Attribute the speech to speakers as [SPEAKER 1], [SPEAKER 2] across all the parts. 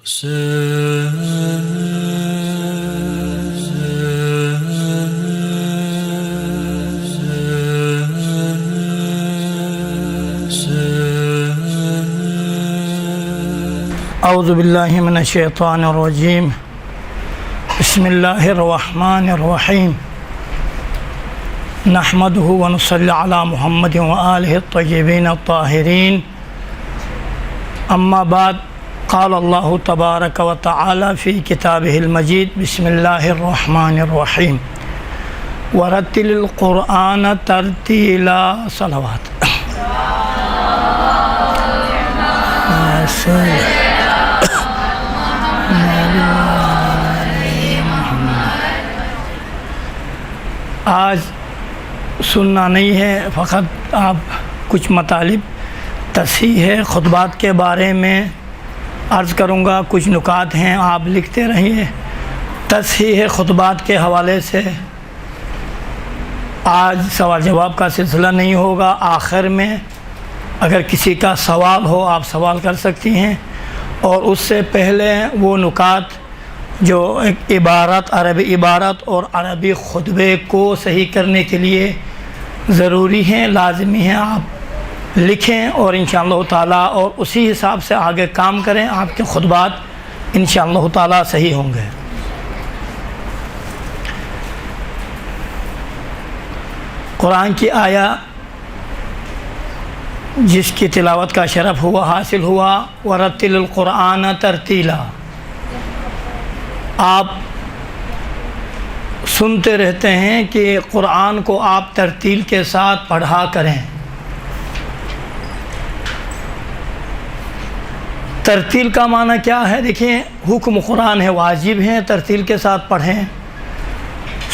[SPEAKER 1] اعوذ باللہ من الشیطان الرجیم بسم اللہ الرحمن الرحیم نحمدہ ونصلی علی محمد وآلہ الطیبین الطاہرین اما بعد قال اللہ تبارک و تعالی فی کتابہ المجید بسم اللہ الرحمن الرحیم ورتل القرآن ترتیلا صلوات آج سننا نہیں ہے، فقط آپ کچھ مطالب تصحیح خطبات کے بارے میں عرض کروں گا، کچھ نکات ہیں، آپ لکھتے رہیے۔ تصحیح خطبات کے حوالے سے آج سوال جواب کا سلسلہ نہیں ہوگا، آخر میں اگر کسی کا سوال ہو آپ سوال کر سکتی ہیں، اور اس سے پہلے وہ نکات جو ایک عبارت، عربی عبارت اور عربی خطبے کو صحیح کرنے کے لیے ضروری ہیں، لازمی ہیں، آپ لکھیں اور انشاءاللہ تعالیٰ اور اسی حساب سے آگے کام کریں، آپ کے خطبات انشاءاللہ تعالیٰ صحیح ہوں گے۔ قرآن کی آیا جس کی تلاوت کا شرف ہوا، حاصل ہوا، ورتل القرآن ترتیلا۔ آپ سنتے رہتے ہیں کہ قرآن کو آپ ترتیل کے ساتھ پڑھا کریں۔ ترتیل کا معنی کیا ہے؟ دیکھیں، حکم قرآن ہے، واجب ہیں، ترتیل کے ساتھ پڑھیں۔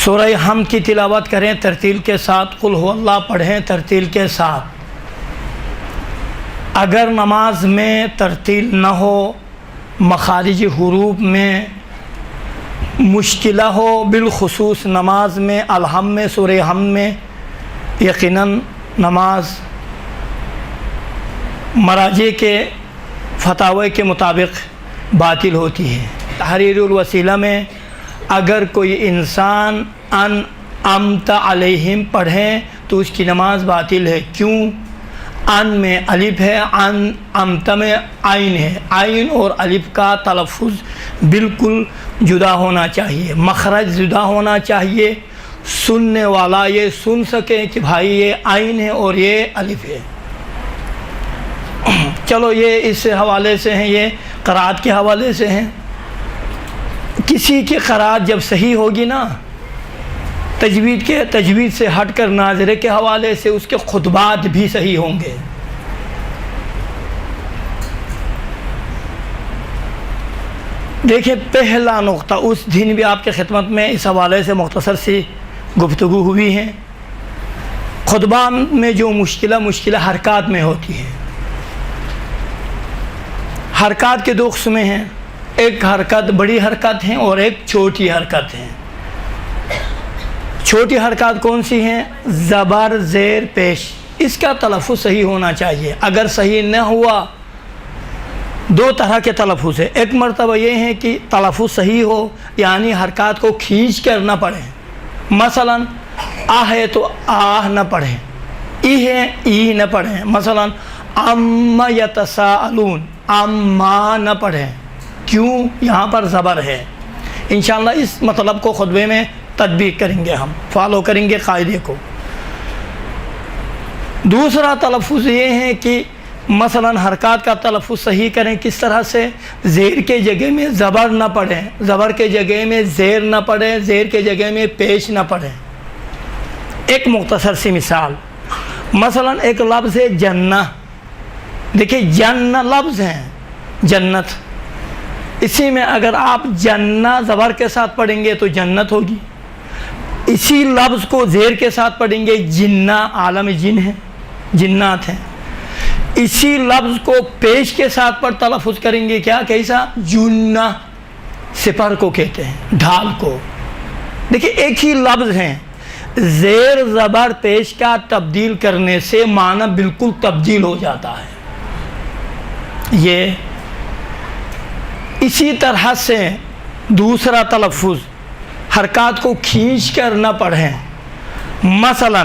[SPEAKER 1] سورہ حمد کی تلاوت کریں ترتیل کے ساتھ، قل هو اللہ پڑھیں ترتیل کے ساتھ۔ اگر نماز میں ترتیل نہ ہو، مخارج حروف میں مشکلہ ہو، بالخصوص نماز میں الحم میں، سورہ حمد میں یقیناً نماز مراجع کے فتاوی کے مطابق باطل ہوتی ہے۔ تحریر الوسیلہ میں اگر کوئی انسان انعمت علیہم پڑھیں تو اس کی نماز باطل ہے۔ کیوں؟ ان میں الف ہے، انعمت میں عین ہے، عین اور الف کا تلفظ بالکل جدا ہونا چاہیے، مخرج جدا ہونا چاہیے، سننے والا یہ سن سکے کہ بھائی یہ عین ہے اور یہ الف ہے۔ چلو یہ اس حوالے سے ہیں، یہ قرأت کے حوالے سے ہیں۔ کسی کی قرأت جب صحیح ہوگی نا، تجوید سے ہٹ کر ناظرے کے حوالے سے اس کے خطبات بھی صحیح ہوں گے۔ دیکھیں، پہلا نقطہ، اس دن بھی آپ کے خدمت میں اس حوالے سے مختصر سی گفتگو ہوئی ہے۔ خطبہ میں جو مشکلہ حرکات میں ہوتی ہے۔ حرکات کے دو قسمیں ہیں، ایک حرکت بڑی حرکت ہیں اور ایک چھوٹی حرکت ہیں۔ چھوٹی حرکات کون سی ہیں؟ زبر، زیر، پیش، اس کا تلفظ صحیح ہونا چاہیے۔ اگر صحیح نہ ہوا، دو طرح کے تلفظ ہے۔ ایک مرتبہ یہ ہے کہ تلفظ صحیح ہو، یعنی حرکات کو کھینچ کر نہ پڑھیں۔ مثلا آ ہے تو آہ نہ پڑھیں، ای ہے ای نہ پڑھیں۔ مثلا عما یتساءلون، عما نہ پڑھیں۔ کیوں؟ یہاں پر زبر ہے۔ انشاءاللہ اس مطلب کو خطبے میں تطبیق کریں گے، ہم فالو کریں گے قاعدے کو۔ دوسرا تلفظ یہ ہے کہ مثلا حرکات کا تلفظ صحیح کریں، کس طرح سے؟ زیر کے جگہ میں زبر نہ پڑھیں، زبر کے جگہ میں زیر نہ پڑھیں، زیر کے جگہ میں پیش نہ پڑھیں۔ ایک مختصر سی مثال، مثلا ایک لفظ ہے جنہ، دیکھیں جنہ لفظ ہے جنت، اسی میں اگر آپ جنہ زبر کے ساتھ پڑھیں گے تو جنت ہوگی۔ اسی لفظ کو زیر کے ساتھ پڑھیں گے، جنہ عالم جن ہے، جنات ہیں۔ اسی لفظ کو پیش کے ساتھ پر تلفظ کریں گے، کیا کیسا؟ جنہ، سپر کو کہتے ہیں، ڈھال کو۔ دیکھیں ایک ہی لفظ ہیں، زیر زبر پیش کا تبدیل کرنے سے معنی بالکل تبدیل ہو جاتا ہے۔ یہ اسی طرح سے دوسرا تلفظ حرکات کو کھینچ کر نہ پڑھیں. مثلا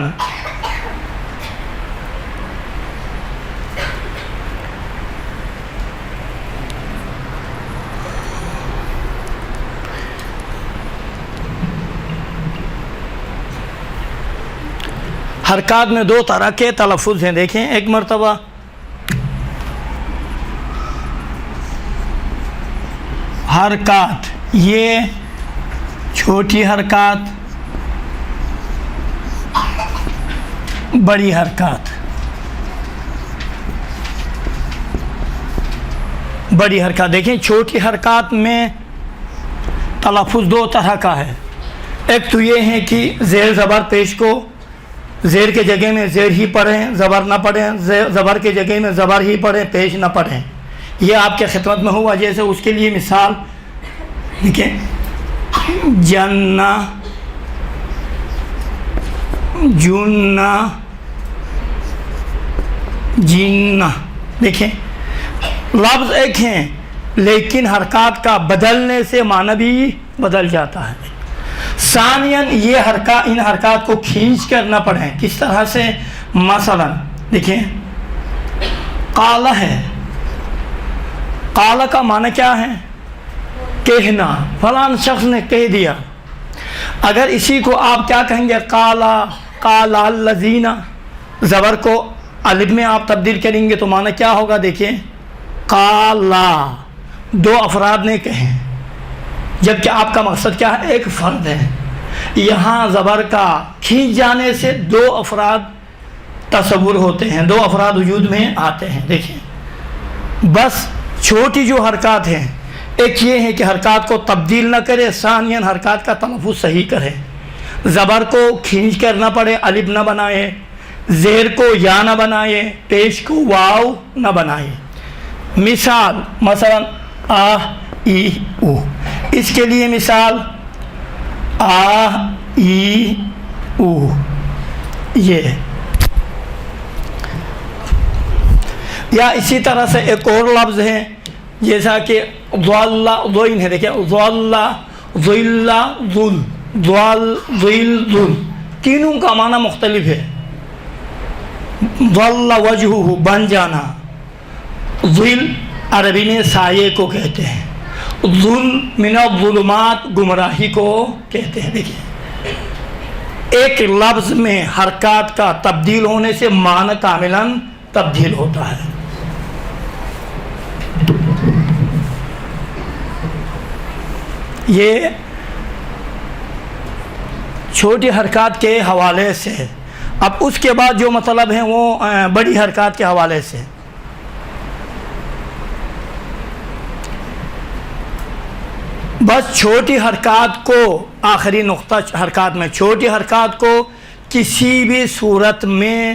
[SPEAKER 1] حرکات میں دو طرح کے تلفظ ہیں. دیکھیں ایک مرتبہ حرکات، یہ چھوٹی حرکات، بڑی حرکات. بڑی حرکات دیکھیں، چھوٹی حرکات میں تلفظ دو طرح کا ہے. ایک تو یہ ہے کہ زیر زبر پیش کو زیر کے جگہ میں زیر ہی پڑھیں، زبر نہ پڑھیں، زبر کے جگہ میں زبر ہی پڑھیں، پیش نہ پڑھیں. یہ آپ کے خدمت میں ہوا. جیسے اس کے لیے مثال دیکھیں، جنہ، جنہ، جنہ. دیکھیں لفظ ایک ہیں لیکن حرکات کا بدلنے سے معنی بھی بدل جاتا ہے. ثانیاً یہ ان حرکات کو کھینچ کر نہ پڑھیں. کس طرح سے؟ مثلا دیکھیں قال ہے، قال کا معنی کیا ہے؟ کہنا، فلان شخص نے کہہ دیا. اگر اسی کو آپ کیا کہیں گے؟ قال الذین، زبر کو الف میں آپ تبدیل کریں گے تو معنی کیا ہوگا؟ دیکھیں قالا، دو افراد نے کہیں، جبکہ آپ کا مقصد کیا ہے؟ ایک فرد ہے. یہاں زبر کا کھینچ جانے سے دو افراد تصور ہوتے ہیں، دو افراد وجود میں آتے ہیں. دیکھیں بس چھوٹی جو حرکات ہیں، ایک یہ ہے کہ حرکات کو تبدیل نہ کرے، ثانیاً حرکات کا تلفظ صحیح کرے. زبر کو کھینچ کر نہ پڑھے، الف نہ بنائے، زیر کو یا نہ بنائے، پیش کو واو نہ بنائے. مثال مثلا آ ای او. اس کے لیے مثال آ ای او. یہ یا اسی طرح سے ایک اور لفظ ہے جیسا کہ ضل ضین ہے. دیکھیں ضل ضل ذل ضل ذل ذل، تینوں کا معنی مختلف ہے. ضل وجہہ، بن جانا. ذل عربی میں سایے کو کہتے ہیں. ذل من الظلمات، گمراہی کو کہتے ہیں. دیکھیں ایک لفظ میں حرکات کا تبدیل ہونے سے معنی کاملاً تبدیل ہوتا ہے. یہ چھوٹی حرکات کے حوالے سے. اب اس کے بعد جو مطلب ہیں وہ بڑی حرکات کے حوالے سے. بس چھوٹی حرکات کو، آخری نقطہ حرکات میں، چھوٹی حرکات کو کسی بھی صورت میں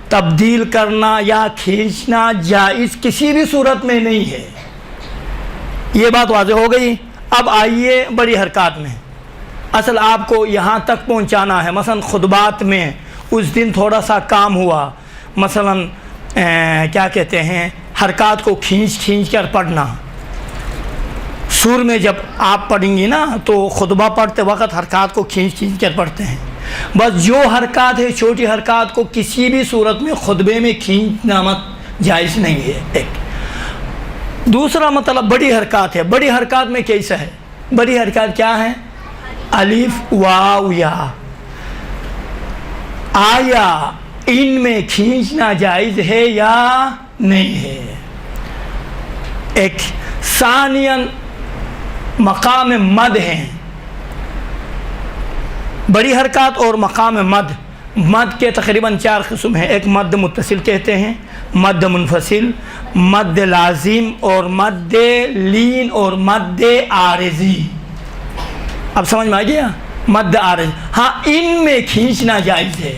[SPEAKER 1] تبدیل کرنا یا کھینچنا جائز کسی بھی صورت میں نہیں ہے. یہ بات واضح ہو گئی. اب آئیے بڑی حرکات میں. اصل آپ کو یہاں تک پہنچانا ہے. مثلا خطبات میں اس دن تھوڑا سا کام ہوا، مثلا کیا کہتے ہیں، حرکات کو کھینچ کر پڑھنا. سور میں جب آپ پڑھیں گی نا تو خطبہ پڑھتے وقت حرکات کو کھینچ کر پڑھتے ہیں. بس جو حرکات ہے چھوٹی حرکات کو کسی بھی صورت میں خطبے میں کھینچنا مت جائز نہیں ہے. ایک دوسرا مطلب بڑی حرکات ہے. بڑی حرکات میں کیسا ہے؟ بڑی حرکات کیا ہے؟ الف واو یا. آیا ان میں کھینچنا جائز ہے یا نہیں ہے؟ ایک ثانیاً مقام مد ہیں. بڑی حرکات اور مقام مد. مد کے تقریباً 4 قسم ہیں. ایک مد متصل کہتے ہیں، مد منفصل، مد لازم اور مد لین اور مد عارضی. اب سمجھ میں آ گیا؟ مد عارض. ہاں ان میں کھینچنا جائز ہے.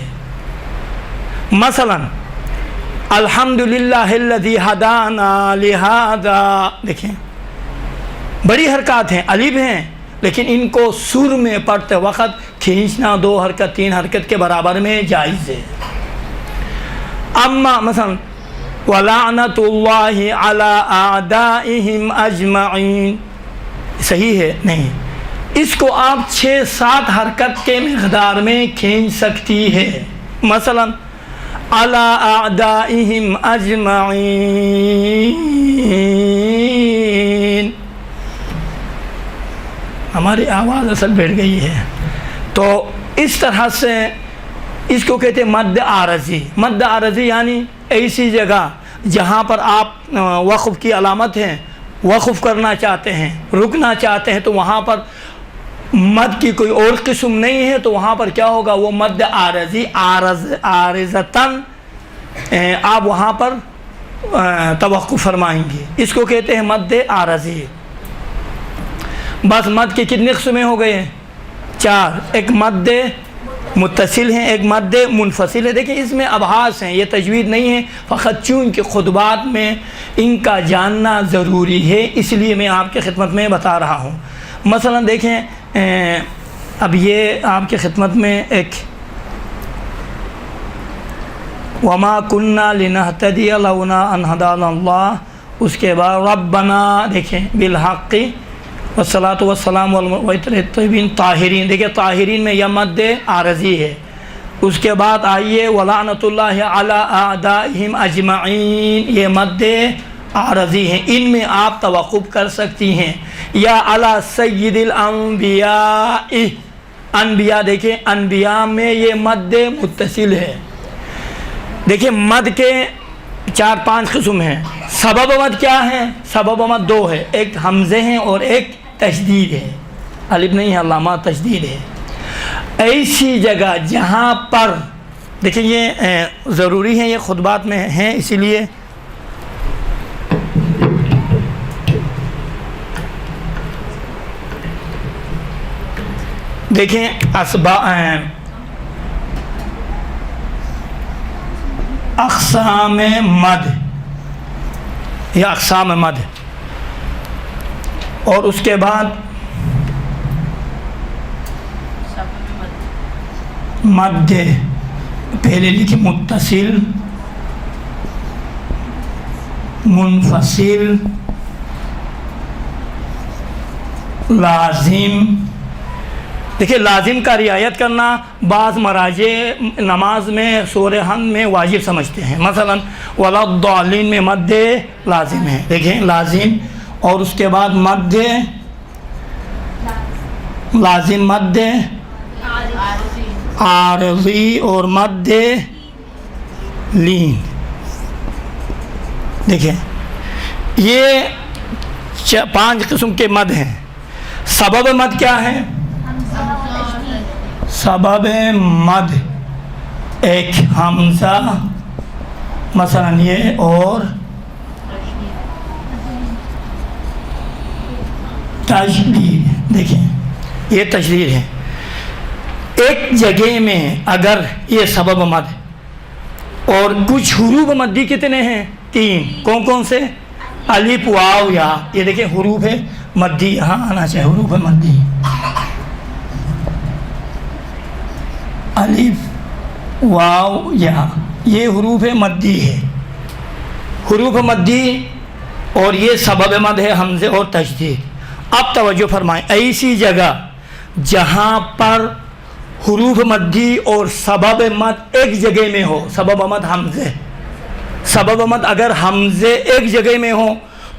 [SPEAKER 1] مثلا الحمدللہ الذی ہدانا لہذا. دیکھیں بڑی حرکات ہیں، الف ہیں، لیکن ان کو سر میں پڑھتے وقت کھینچنا 2 حرکت 3 حرکت کے برابر میں جائز ہے. اما مثلا وَلَعْنَةُ اللَّهِ عَلَىٰ أَعْدَائِهِمْ أَجْمَعِينَ، صحیح ہے نہیں، اس کو آپ 6-7 حرکت کے مقدار میں کھینچ سکتی ہے. مثلا علی اعدائہم اجمعین. ہماری آواز اصل بیٹھ گئی ہے. تو اس طرح سے اس کو کہتے ہیں مد عارضی. مد عارضی یعنی ایسی جگہ جہاں پر آپ وقف کی علامت ہیں، وقف کرنا چاہتے ہیں، رکنا چاہتے ہیں، تو وہاں پر مد کی کوئی اور قسم نہیں ہے، تو وہاں پر کیا ہوگا؟ وہ مد عارضی، عارضتاً آپ وہاں پر توقف فرمائیں گے. اس کو کہتے ہیں مد عارضی. بس مد کی کتنی قسمیں ہو گئے ہیں؟ 4. ایک مد متصل ہیں، ایک مد منفصل ہے. دیکھیں اس میں ابحاث ہیں، یہ تجوید نہیں ہے، فقط چونکہ خطبات میں ان کا جاننا ضروری ہے اس لیے میں آپ کی خدمت میں بتا رہا ہوں. مثلا دیکھیں اب یہ آپ کی خدمت میں ایک وما کننا لنہتدی لولا ان ہدانا اللہ، اس کے بعد ربنا دیکھیں بالحق والصلاۃ والسلام والطیبین طاہرین. دیکھیں طاہرین میں یہ مد عارضی ہے. اس کے بعد آئیے ولعنۃ اللہ علی اعدائہم اجمعین، یہ مد عارضی ہیں، ان میں آپ توقف کر سکتی ہیں. یا علی سید الانبیاء، انبیاء دیکھیں انبیاء میں یہ مد متصل ہے. دیکھیں مد کے 4-5 قسم ہیں. سبب مد کیا ہے؟ سبب مد 2 ہے، ایک حمزے ہیں اور ایک تشدید ہے. الف نہیں ہے، علامہ تشدید ہے. ایسی جگہ جہاں پر دیکھیں یہ ضروری ہے، یہ خطبات میں ہیں اسی لیے دیکھیں اقسام مد یا اقسام مد، اور اس کے بعد مد پہلے لکھیں متصل، منفصل، لازم. دیکھیں لازم کا رعایت کرنا بعض مراجع نماز میں سورہ حمد میں واجب سمجھتے ہیں. مثلا ولا الضالین میں مد لازم ہے. دیکھیں لازم، اور اس کے بعد مد لازم، مد عارضی اور مد لین. دیکھیں یہ 5 قسم کے مد ہیں. سبب مد کیا ہے؟ سبب مد ایک حمزہ مثلا یہ، اور تشدید. دیکھیں یہ تشدید ہے. ایک جگہ میں اگر یہ سبب مد اور کچھ حروف مدی کتنے ہیں؟ 3. کون کون سے؟ الف، واو، یا. یہ دیکھیں حروف مدی یہاں آنا چاہیے. حروف مدی الف، واو، یا، یہ حروف مدی ہے. حروف مدی اور یہ سبب مد ہے حمزے اور تشدید. اب توجہ فرمائیں، ایسی جگہ جہاں پر حروف مدی اور سبب مد ایک جگہ میں ہو، سبب مد حمزے، سبب مد اگر حمزے ایک جگہ میں ہو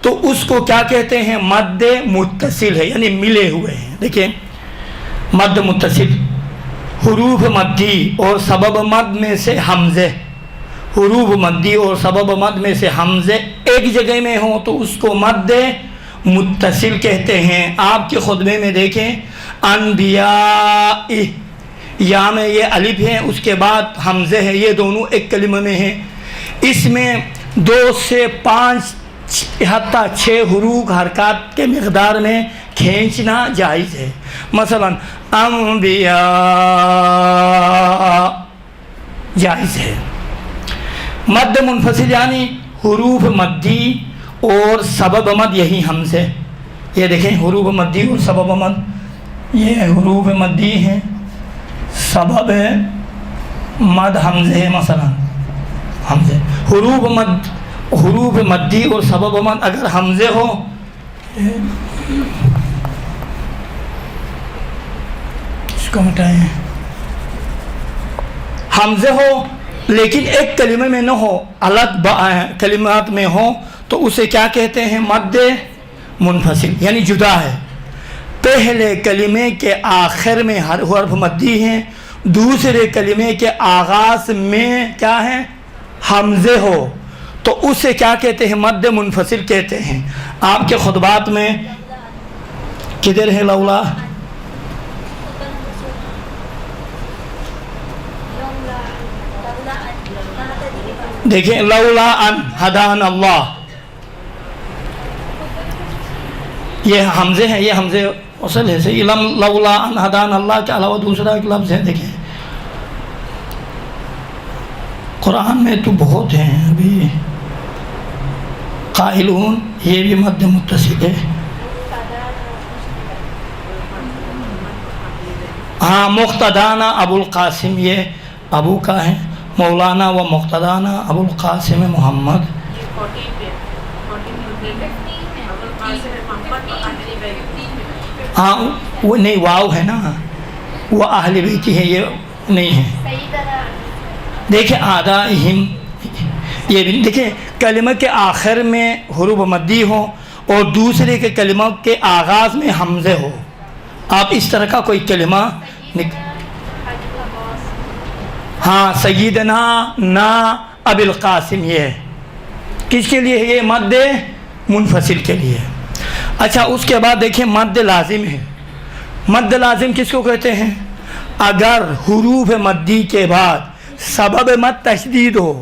[SPEAKER 1] تو اس کو کیا کہتے ہیں؟ مد متصل ہے، یعنی ملے ہوئے ہیں. دیکھیں مد متصل، حروف مدی اور سبب مد میں سے حمزے، حروف مدی اور سبب مد میں سے حمزے ایک جگہ میں ہوں تو اس کو مد متصل کہتے ہیں. آپ کے خطبے میں دیکھیں انبیاء، یا میں یہ الف ہے، اس کے بعد حمزے ہیں، یہ دونوں ایک کلمہ میں ہیں. اس میں 2 سے 5 حتیٰ 6 حروف حرکات کے مقدار میں کھینچنا جائز ہے. مثلا انبیاء جائز ہے. مد منفصل یعنی حروف مدی اور سبب مد یہی حمزے. یہ دیکھیں حروف مدی اور سبب مد، یہ حروف مدی ہیں، سبب مد حمزے ہے. مثلا حمزے، حروف مدی اور سبب مد اگر حمزے ہو کو مٹائیں. حمزے ہو لیکن ایک کلمے میں نہ ہو، الگ کلمات میں ہو، تو اسے کیا کہتے ہیں؟ مد منفصل، یعنی جدا ہے. پہلے کلمے کے آخر میں حرف مدی ہیں، دوسرے کلمے کے آغاز میں کیا ہے؟ حمزے ہو، تو اسے کیا کہتے ہیں؟ مد منفصل کہتے ہیں. آپ کے خطبات میں کدھر ہے لولا؟ دیکھیں لولا ان ہدان اللہ، یہ حمزے ہیں، یہ حمزے اصل ہے سے لولا ان ہدان اللہ کے علاوہ دوسرا ایک لفظ ہے. دیکھیں قرآن میں تو بہت ہیں، ابھی قائلون یہ بھی مد متصل ہے. ہاں مقتدانہ ابو القاسم، یہ ابو کا ہے. مولانا و مقتدانہ ابو القاسم محمد. ہاں وہ نہیں، واو ہے نا، وہ اہل بیتی ہے، یہ نہیں ہے. دیکھیں آدائہم، یہ بھی دیکھیں کلمہ کے آخر میں حروف مدی ہو اور دوسرے کے کلمہ کے آغاز میں حمزے ہو. آپ اس طرح کا کوئی کلمہ ہاں سیدنا نا ابی القاسم، یہ کس کے لیے ہے؟ یہ مد منفصل کے لیے. اچھا اس کے بعد دیکھیں مد لازم ہے. مد لازم کس کو کہتے ہیں؟ اگر حروف مدی کے بعد سبب مد تشدید ہو.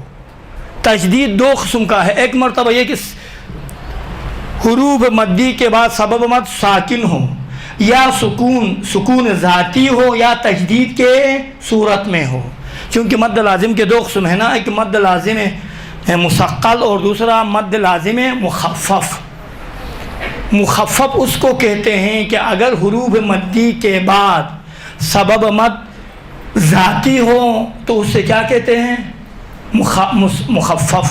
[SPEAKER 1] تشدید دو قسم کا ہے، ایک مرتبہ یہ کہ حروف مدی کے بعد سبب مد ساکن ہو، یا سکون ذاتی ہو، یا تشدید کے صورت میں ہو. چونکہ مد لازم کے دو قسم ہیں نا، ایک مد لازم ہے مثقل اور دوسرا مد لازم ہے مخفف. مخفف اس کو کہتے ہیں کہ اگر حروف مدی کے بعد سبب مد ذاتی ہو تو اسے کیا کہتے ہیں؟ مخفف.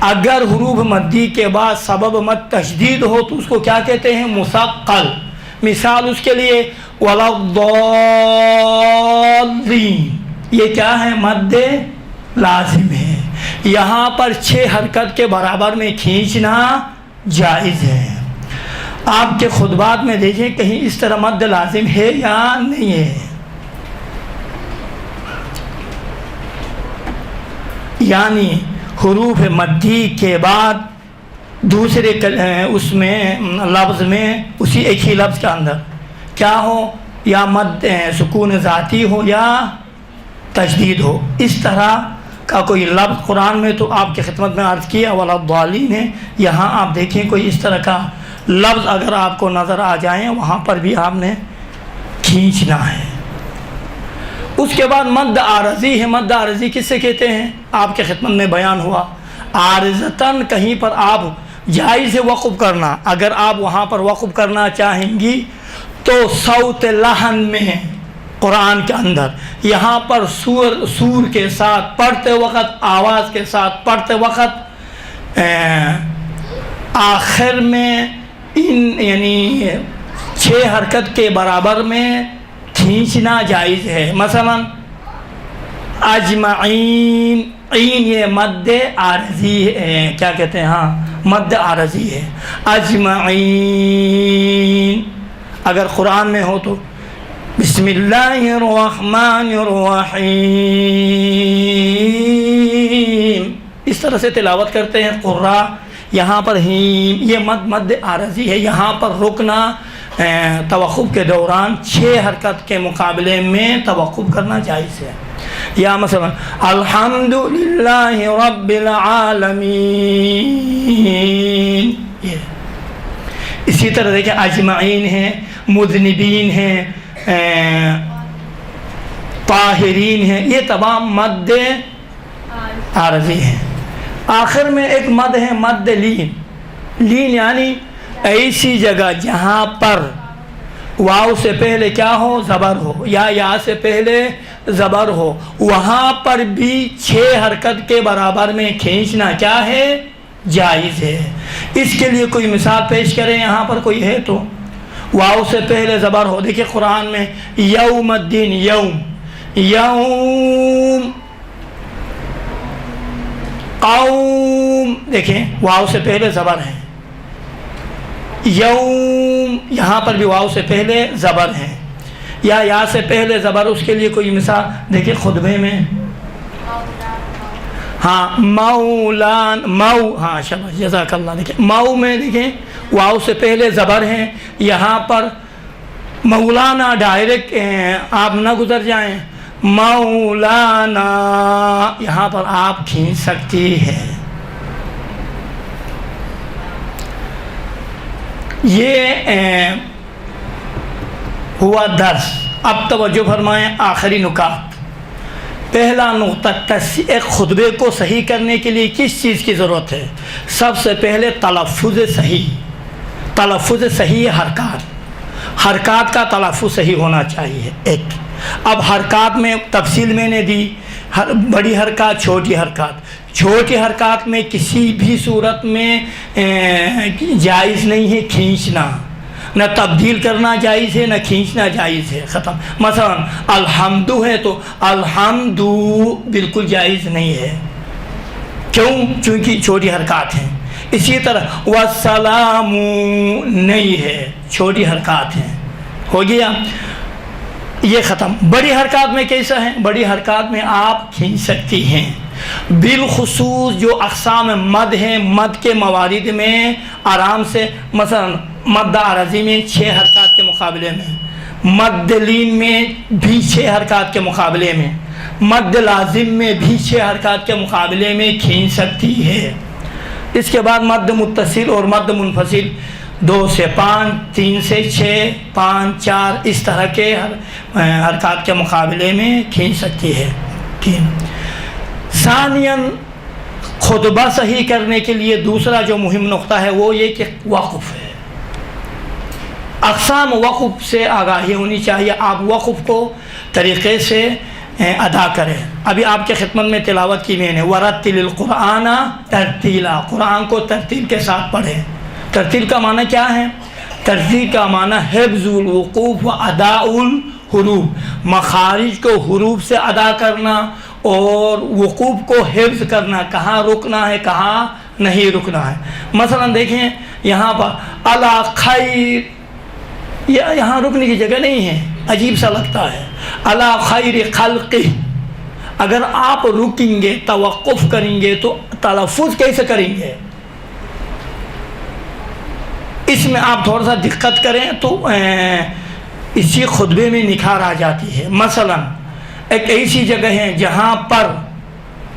[SPEAKER 1] اگر حروف مدی کے بعد سبب مد تشدید ہو تو اس کو کیا کہتے ہیں؟ مثقل. مثال اس کے لیے وَلَا الضَّالِّينَ، یہ کیا ہے؟ مد لازم ہے. یہاں پر 6 حرکت کے برابر میں کھینچنا جائز ہے. آپ کے خطبات میں دیکھیں کہیں اس طرح مد لازم ہے یا نہیں ہے. یعنی حروف مدی کے بعد دوسرے اس میں لفظ میں اسی ایک ہی لفظ کے اندر کیا ہو؟ یا مد سکون ذاتی ہو یا تشدید ہو. اس طرح کا کوئی لفظ قرآن میں تو آپ کی خدمت میں عرض کیا وَلَا الضَّالِّينَ ہے. یہاں آپ دیکھیں کوئی اس طرح کا لفظ اگر آپ کو نظر آ جائیں وہاں پر بھی آپ نے کھینچنا ہے. اس کے بعد مد عارضی ہے. مد عارضی کس سے کہتے ہیں؟ آپ کے خدمت میں بیان ہوا عارضتاً کہیں پر آپ جائز وقف کرنا. اگر آپ وہاں پر وقف کرنا چاہیں گی تو صوت لحن میں قرآن کے اندر یہاں پر سور کے ساتھ پڑھتے وقت، آواز کے ساتھ پڑھتے وقت آخر میں یعنی 6 حرکت کے برابر میں کھینچنا جائز ہے. مثلا اجمعین، عین یہ مد عارضی ہے، کیا کہتے ہیں؟ ہاں مد عارضی ہے. اجمعین اگر قرآن میں ہو تو بسم اللہ الرحمن الرحیم اس طرح سے تلاوت کرتے ہیں قراء. یہاں پر ہیم یہ مد عارضی ہے. یہاں پر رکنا توقف کے دوران 6 حرکت کے مقابلے میں توقف کرنا جائز ہے. یا مثلا الحمدللہ رب العالمین. اسی طرح دیکھیں اجمعین ہیں، مذنبین ہیں، طاہرین ہیں، یہ تمام مد عارضی ہیں. آخر میں ایک مد ہے مد لین. لین یعنی ایسی جگہ جہاں پر واو سے پہلے کیا ہو؟ زبر ہو، یا سے پہلے زبر ہو، وہاں پر بھی 6 حرکت کے برابر میں کھینچنا کیا ہے؟ جائز ہے. اس کے لیے کوئی مثال پیش کریں، یہاں پر کوئی ہے تو واو سے پہلے زبر ہو. دیکھیں قرآن میں یوم الدین، یوم، یوم، قوم، دیکھیں واو سے پہلے زبر ہے. یوم، یہاں پر بھی واو سے پہلے زبر ہے. یا سے پہلے زبر، اس کے لیے کوئی مثال دیکھیں خطبے میں. ہاں مولان، مو، ہاں شاباش جزاک اللہ. دیکھیں مو میں دیکھیں واو سے پہلے زبر ہیں. یہاں پر مولانا ڈائریکٹ آپ نہ گزر جائیں. مولانا یہاں پر آپ کھینچ سکتی ہے. یہ ہوا درس. اب توجہ فرمائیں آخری نکات. پہلا نقطہ، ایک خطبے کو صحیح کرنے کے لیے کس چیز کی ضرورت ہے؟ سب سے پہلے تلفظ صحیح. تلفظ صحیح حرکات کا تلفظ صحیح ہونا چاہیے. ایک اب حرکات میں تفصیل میں نے دی، بڑی حرکات، چھوٹی حرکات. چھوٹی حرکات میں کسی بھی صورت میں جائز نہیں ہے کھینچنا، نہ تبدیل کرنا جائز ہے، نہ کھینچنا جائز ہے. ختم. مثلا الحمد ہے تو الحمد بالکل جائز نہیں ہے. کیوں؟ چونکہ چھوٹی حرکات ہیں. اسی طرح والسلام نہیں ہے، چھوٹی حرکات ہیں. ہو گیا یہ ختم. بڑی حرکات میں کیسا ہے؟ بڑی حرکات میں آپ کھینچ سکتی ہیں. بالخصوص جو اقسام مد ہیں، مد کے موارد میں آرام سے، مثلا مد عارضی میں 6 حرکات کے مقابلے میں، مد لین میں بھی 6 حرکات کے مقابلے میں، مد لازم میں بھی 6 حرکات کے مقابلے میں کھینچ سکتی ہے. اس کے بعد مد متصل اور مد منفصل 2 سے 5، 3 سے 6، 5، 4 اس طرح کے حرکات کے مقابلے میں کھینچ سکتی ہے. ثانیاً خطبہ صحیح کرنے کے لیے دوسرا جو مہم نقطہ ہے وہ یہ کہ وقف ہے. اقسام وقف سے آگاہی ہونی چاہیے. آپ وقف کو طریقے سے ادا کریں. ابھی آپ کے خدمت میں تلاوت کی میں نے ورتل القرآن ترتیلا، قرآن کو ترتیل کے ساتھ پڑھیں. ترتیل کا معنی کیا ہے؟ ترتیل کا معنی حفظ الوقوف و اداء الحروف، مخارج کو حروف سے ادا کرنا اور وقوف کو حفظ کرنا، کہاں رکنا ہے کہاں نہیں رکنا ہے. مثلا دیکھیں یہاں پر الا خیر، یہاں رکنے کی جگہ نہیں ہے، عجیب سا لگتا ہے. الا خیر خلقہ، اگر آپ رکیں گے، توقف کریں گے تو تلفظ کیسے کریں گے؟ اس میں آپ تھوڑا سا دقت کریں تو اسی خطبے میں نکھار آ جاتی ہے. مثلا ایک ایسی جگہ ہے جہاں پر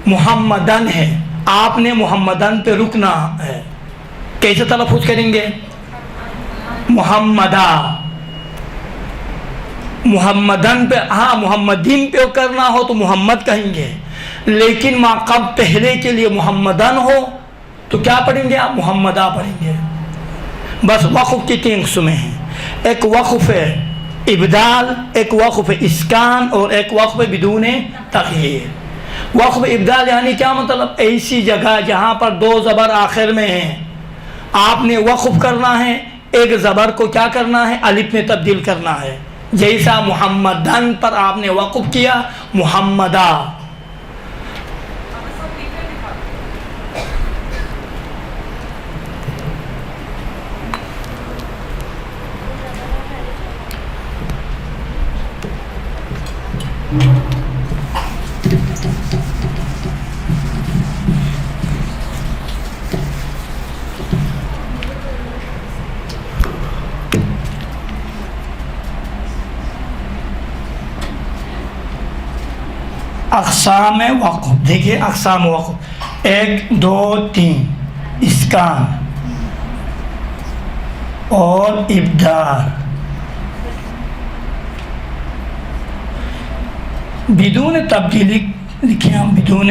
[SPEAKER 1] محمدن ہے، آپ نے محمدن پہ رکنا ہے، کیسے تلفظ کریں گے؟ محمدہ. محمدن پہ، ہاں محمدین پہ کرنا ہو تو محمد کہیں گے، لیکن ما قبل پہلے کے لیے محمدن ہو تو کیا پڑھیں گے آپ؟ محمدہ پڑھیں گے. بس وقف کی 3 قسمیں ہیں. ایک وقف ہے ابدال، ایک وقف اسکان اور ایک وقف بدون تغییر. وقف ابدال یعنی کیا مطلب؟ ایسی جگہ جہاں پر 2 زبر آخر میں ہیں، آپ نے وقف کرنا ہے، ایک زبر کو کیا کرنا ہے؟ الف میں تبدیل کرنا ہے. جیسا محمدن پر آپ نے وقف کیا محمدہ. اقسام وقف دیکھیے. اقسام وقف 1، 2، 3 اسکان اور ابدال. بدون تبدیلی لکھیں ہم، بدون.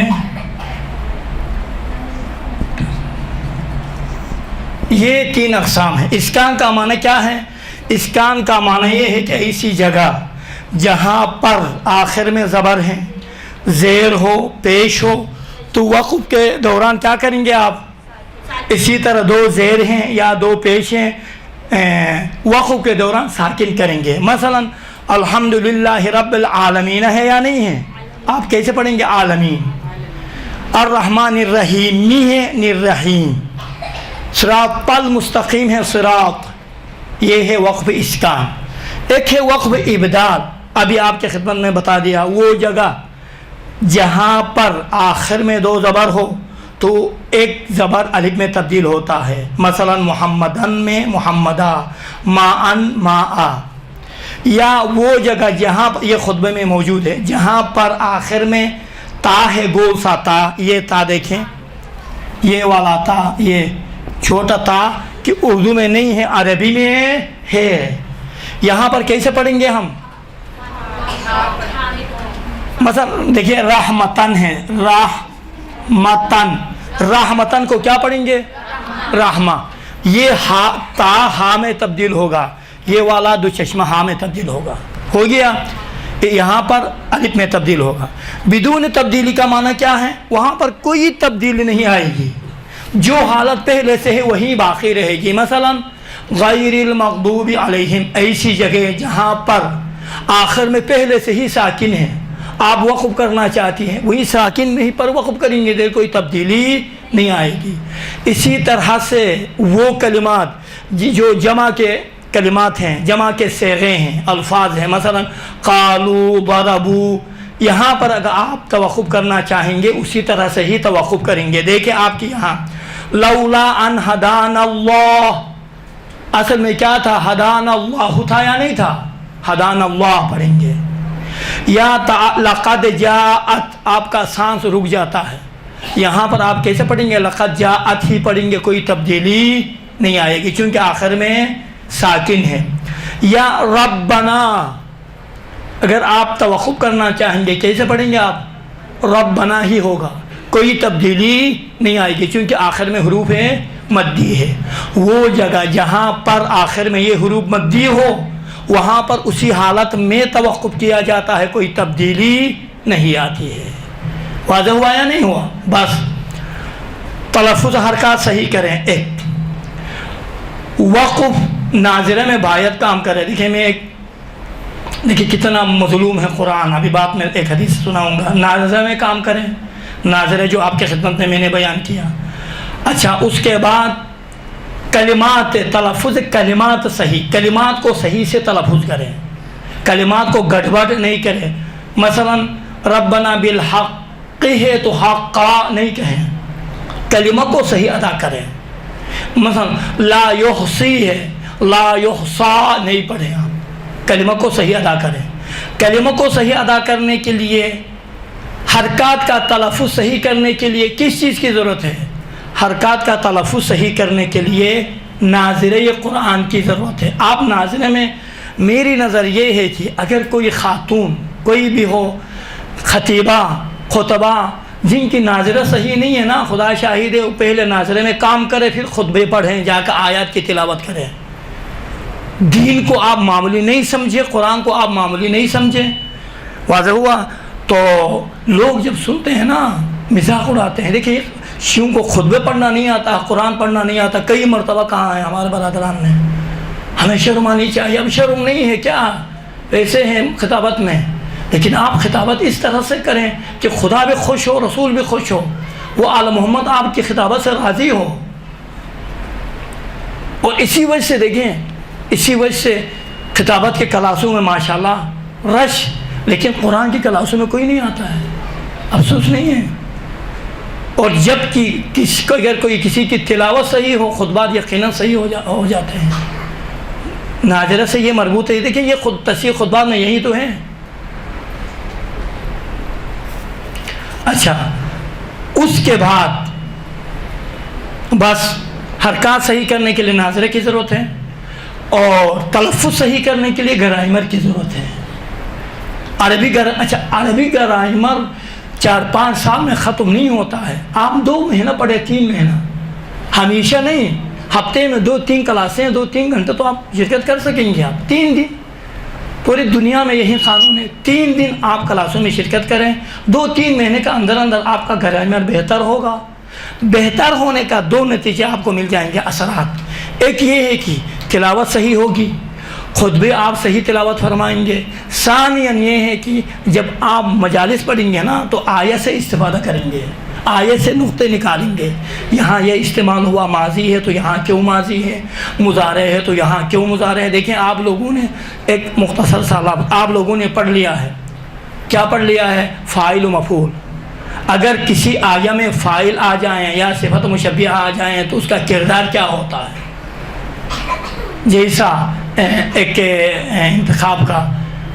[SPEAKER 1] یہ 3 اقسام ہیں. اسکان کا معنی کیا ہے؟ اسکان کا معنی یہ ہے کہ ایسی جگہ جہاں پر آخر میں زبر ہیں، زیر ہو، پیش ہو، تو وقف کے دوران کیا کریں گے آپ؟ اسی طرح 2 زیر ہیں یا 2 پیش ہیں، وقف کے دوران ساکن کریں گے. مثلا الحمدللہ رب العالمین ہے یا نہیں ہے؟ آپ کیسے پڑھیں گے؟ عالمین. الرحمن الرحیم می ہے نررحیم. صراط المستقیم ہے صراط. یہ ہے وقف اسکان. ایک ہے وقف ابدال. ابھی آپ کے خدمت میں بتا دیا وہ جگہ جہاں پر آخر میں دو زبر ہو تو ایک زبر الف میں تبدیل ہوتا ہے. مثلا محمدن میں محمدہ، ماءن ماء. یا وہ جگہ جہاں پر یہ خطبے میں موجود ہے جہاں پر آخر میں تا ہے، گول سا تا. یہ تا دیکھیں، یہ والا تا، یہ چھوٹا تا کہ اردو میں نہیں ہے عربی میں ہے. یہاں پر کیسے پڑھیں گے ہم؟ مثلا دیکھیے رحمتن ہے، رحمتن. رحمتن کو کیا پڑھیں گے؟ رحمہ. یہ ہا تا ہا میں تبدیل ہوگا، یہ والا دو چشمہ ہا میں تبدیل ہوگا. ہو گیا. یہاں پر الف میں تبدیل ہوگا. بدون تبدیلی کا معنی کیا ہے؟ وہاں پر کوئی تبدیلی نہیں آئے گی، جو حالت پہلے سے ہے وہی باقی رہے گی. مثلا غیر المغضوب علیہم، ایسی جگہ جہاں پر آخر میں پہلے سے ہی ساکن ہے، آپ وقف کرنا چاہتی ہیں وہی ساکن میں ہی پر وقف کریں گے، دیر کوئی تبدیلی نہیں آئے گی. اسی طرح سے وہ کلمات جو جمع کے کلمات ہیں، جمع کے صیغے ہیں، الفاظ ہیں، مثلا قالوا ضربوا، یہاں پر اگر آپ توقف کرنا چاہیں گے اسی طرح سے ہی توقف کریں گے. دیکھیں آپ کی یہاں لولا ان ہدانا اللہ، اصل میں کیا تھا؟ ہدانا اللہ تھا یا نہیں تھا؟ ہدانا اللہ پڑھیں گے. یا لقد جاءت، آپ کا سانس رک جاتا ہے، یہاں پر آپ کیسے پڑھیں گے؟ لقد جاءت ہی پڑھیں گے، کوئی تبدیلی نہیں آئے گی چونکہ آخر میں ساکن ہے. یا ربنا، اگر آپ توقف کرنا چاہیں گے کیسے پڑھیں گے آپ؟ ربنا ہی ہوگا، کوئی تبدیلی نہیں آئے گی چونکہ آخر میں حروف مدی ہے. وہ جگہ جہاں پر آخر میں یہ حروف مدی ہو وہاں پر اسی حالت میں توقف کیا جاتا ہے، کوئی تبدیلی نہیں آتی ہے. واضح ہوا یا نہیں ہوا؟ بس تلفظ حرکات صحیح کریں. ایک وقف ناظرہ میں باید کام کرے. دیکھیں کتنا مظلوم ہے قرآن. ابھی بات میں ایک حدیث سناؤں گا. ناظرہ میں کام کریں، ناظرہ جو آپ کے خدمت میں نے بیان کیا. اچھا، اس کے بعد کلمات، تلفظ کلمات صحیح، کلمات کو صحیح سے تلفظ کریں، کلمات کو گڑبڑ نہیں کریں. مثلا ربنا بالحق ہے تو حقا نہیں کہیں، کلمہ کو صحیح ادا کریں. مثلا لا یحصی ہے، لا یحصا نہیں پڑھیں آپ، کلمہ کو صحیح ادا کریں. کلمہ کو صحیح ادا کرنے کے لیے، حرکات کا تلفظ صحیح کرنے کے لیے کس چیز کی ضرورت ہے؟ حرکات کا تلفظ صحیح کرنے کے لیے ناظرہ قرآن کی ضرورت ہے. آپ ناظرہ میں میری نظر یہ ہے کہ اگر کوئی خاتون کوئی بھی ہو، خطیبہ خطبہ جن کی ناظرہ صحیح نہیں ہے نا، خدا شاہد ہے، وہ پہلے ناظرہ میں کام کرے پھر خطبے پڑھیں، جا کر آیات کی تلاوت کریں. دین کو آپ معمولی نہیں سمجھے، قرآن کو آپ معمولی نہیں سمجھیں. واضح ہوا؟ تو لوگ جب سنتے ہیں نا مذاق اڑاتے ہیں. دیکھیے شیعوں کو خطبے پڑھنا نہیں آتا، قرآن پڑھنا نہیں آتا. کئی مرتبہ کہا ہے ہمارے برادران نے، ہمیں شرم آنی چاہیے. اب شرم نہیں ہے کیا؟ ایسے ہیں خطابت میں، لیکن آپ خطابت اس طرح سے کریں کہ خدا بھی خوش ہو، رسول بھی خوش ہو، وہ آل محمد آپ کی خطابت سے راضی ہو. اور اسی وجہ سے دیکھیں، اسی وجہ سے خطابت کے کلاسوں میں ماشاءاللہ رش، لیکن قرآن کی کلاسوں میں کوئی نہیں آتا ہے. افسوس نہیں ہے. اور جب کہ اگر کوئی کسی کی تلاوت صحیح ہو، خطبات یقیناً صحیح ہو جاتے ہیں. ناظرہ سے یہ مربوط ہے. دیکھیں یہ خود تصحیح خطبات میں یہی تو ہے. اچھا، اس کے بعد بس حرکات صحیح کرنے کے لیے ناظرہ کی ضرورت ہے اور تلفظ صحیح کرنے کے لیے گرامر کی ضرورت ہے. عربی گرامر 4-5 سال میں ختم نہیں ہوتا ہے. آپ 2 مہینہ پڑھے، 3 مہینہ، ہمیشہ نہیں. ہفتے میں 2-3 کلاسیں، 2-3 گھنٹے تو آپ شرکت کر سکیں گے. آپ 3 دن، پوری دنیا میں یہی قانون ہے، 3 دن آپ کلاسوں میں شرکت کریں. 2-3 مہینے کا اندر آپ کا گرامر بہتر ہوگا. بہتر ہونے کا 2 نتیجے آپ کو مل جائیں گے، اثرات. ایک یہ ہے کہ تلاوت صحیح ہوگی، خود بھی آپ صحیح تلاوت فرمائیں گے۔ ثانیاً یہ ہے کہ جب آپ مجالس پڑھیں گے نا تو آیت سے استفادہ کریں گے، آیت سے نقطے نکالیں گے، یہاں یہ استعمال ہوا ماضی ہے تو یہاں کیوں ماضی ہے، مضارع ہے تو یہاں کیوں مضارع ہے۔ دیکھیں آپ لوگوں نے ایک مختصر سا لفظ آپ لوگوں نے پڑھ لیا ہے، کیا پڑھ لیا ہے؟ فاعل و مفعول۔ اگر کسی آیہ میں فاعل آ جائیں یا صفت مشبیہ آ جائیں تو اس کا کردار کیا ہوتا ہے؟ جیسا ایک انتخاب کا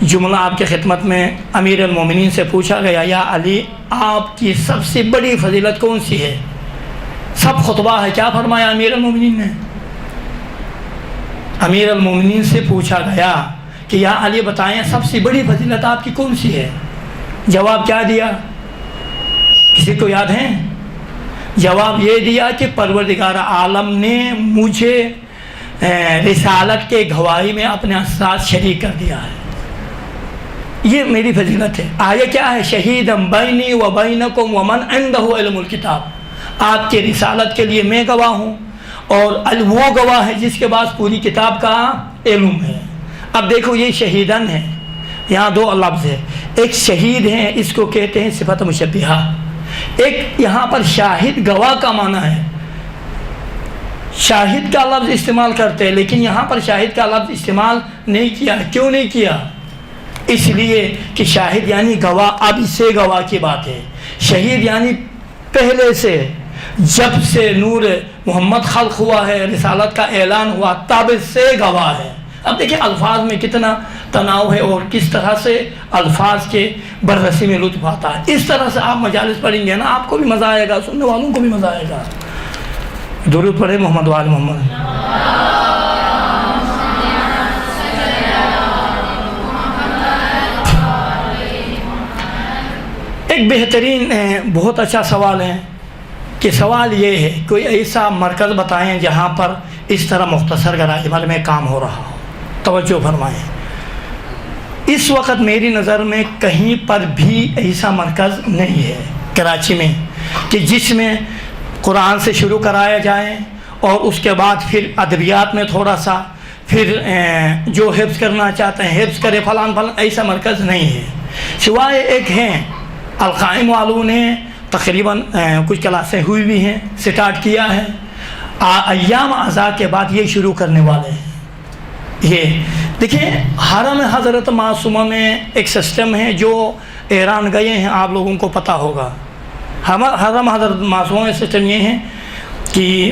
[SPEAKER 1] جملہ آپ کے خدمت میں امیر المومنین سے پوچھا گیا، یا علی آپ کی سب سے بڑی فضیلت کون سی ہے؟ سب خطبہ ہے، کیا فرمایا امیر المومنین نے؟ امیر المومنین سے پوچھا گیا کہ یا علی بتائیں سب سے بڑی فضیلت آپ کی کون سی ہے؟ جواب کیا دیا؟ کسی کو یاد ہے؟ جواب یہ دیا کہ پروردگار عالم نے مجھے رسالت کے گواہی میں اپنے ساتھ شریک کر دیا ہے، یہ میری فضیلت ہے۔ آیہ کیا ہے؟ شہیدم بینی و بینکم ومن عندہ علم الکتاب، آپ کے رسالت کے لیے میں گواہ ہوں اور وہ گواہ ہے جس کے پاس پوری کتاب کا علم ہے۔ اب دیکھو یہ شہیدن ہے، یہاں دو لفظ ہے، ایک شہید ہیں اس کو کہتے ہیں صفت مشبہہ، ایک یہاں پر شاہد گواہ کا معنی ہے، شاہد کا لفظ استعمال کرتے ہیں لیکن یہاں پر شاہد کا لفظ استعمال نہیں کیا۔ کیوں نہیں کیا؟ اس لیے کہ شاہد یعنی گواہ، اب سے گواہ کی بات ہے، شہید یعنی پہلے سے، جب سے نور محمد خلق ہوا ہے، رسالت کا اعلان ہوا تب سے گواہ ہے۔ اب دیکھیں الفاظ میں کتنا تناؤ ہے اور کس طرح سے الفاظ کے بررسی میں لطف آتا ہے۔ اس طرح سے آپ مجالس پڑھیں گے نا آپ کو بھی مزہ آئے گا، سننے والوں کو بھی مزہ آئے گا۔ درود پڑھے محمد وآل محمد۔ ایک بہترین بہت اچھا سوال ہے کہ سوال یہ ہے کوئی ایسا مرکز بتائیں جہاں پر اس طرح مختصر گرامر میں کام ہو رہا ہو۔ توجہ فرمائیں، اس وقت میری نظر میں کہیں پر بھی ایسا مرکز نہیں ہے کراچی میں کہ جس میں قرآن سے شروع کرایا جائے اور اس کے بعد پھر ادبیات میں تھوڑا سا، پھر جو حفظ کرنا چاہتے ہیں حفظ کرے، فلان فلان، ایسا مرکز نہیں ہے۔ سوائے ایک ہیں القائم والوں نے تقریباً کچھ کلاسیں ہوئی بھی ہیں، سٹارٹ کیا ہے، ایام اعضاء کے بعد یہ شروع کرنے والے ہیں۔ یہ دیکھیں حرم حضرت معصومہ میں ایک سسٹم ہے، جو ایران گئے ہیں آپ لوگوں کو پتہ ہوگا۔ حرم حضرت معصومہ میں سسٹم یہ ہے کہ